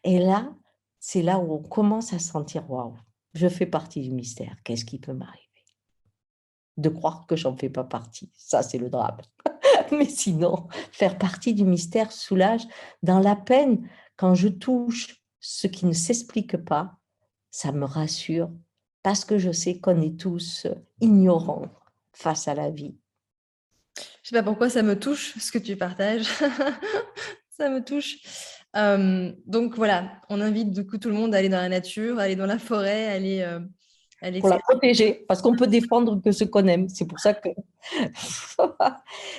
Et là, c'est là où on commence à sentir, waouh, je fais partie du mystère, qu'est-ce qui peut m'arriver? De croire que j'en fais pas partie, ça c'est le drame. Mais sinon, faire partie du mystère soulage. Dans la peine, quand je touche ce qui ne s'explique pas, ça me rassure parce que je sais qu'on est tous ignorants face à la vie. Je sais pas pourquoi ça me touche ce que tu partages. Ça me touche. Donc voilà, on invite du coup tout le monde à aller dans la nature, à aller dans la forêt, à aller Pour la protéger, parce qu'on peut défendre que ce qu'on aime. C'est pour ça que…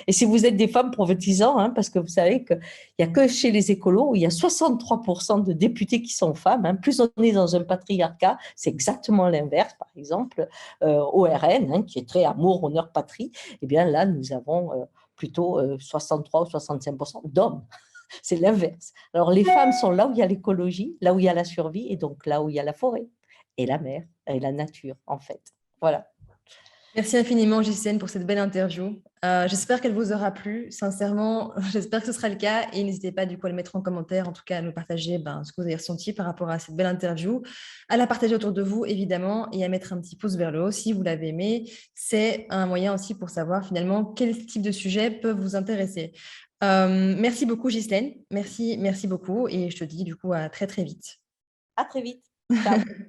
Et si vous êtes des femmes, prophétisants, hein, parce que vous savez qu'il n'y a que chez les écolos où il y a 63% de députés qui sont femmes. Hein. Plus on est dans un patriarcat, c'est exactement l'inverse. Par exemple, au RN, hein, qui est très amour, honneur, patrie, eh bien là, nous avons plutôt 63 ou 65% d'hommes. C'est l'inverse. Alors, les femmes sont là où il y a l'écologie, là où il y a la survie, et donc là où il y a la forêt, et la mer, et la nature, en fait. Voilà. Merci infiniment, Ghislaine, pour cette belle interview. J'espère qu'elle vous aura plu. Sincèrement, j'espère que ce sera le cas. Et n'hésitez pas du coup à le mettre en commentaire, en tout cas à nous partager ce que vous avez ressenti par rapport à cette belle interview, à la partager autour de vous, évidemment, et à mettre un petit pouce vers le haut si vous l'avez aimé. C'est un moyen aussi pour savoir finalement quel type de sujets peuvent vous intéresser. Merci beaucoup, Ghislaine. Merci beaucoup. Et je te dis du coup à très, très vite. À très vite. Ciao.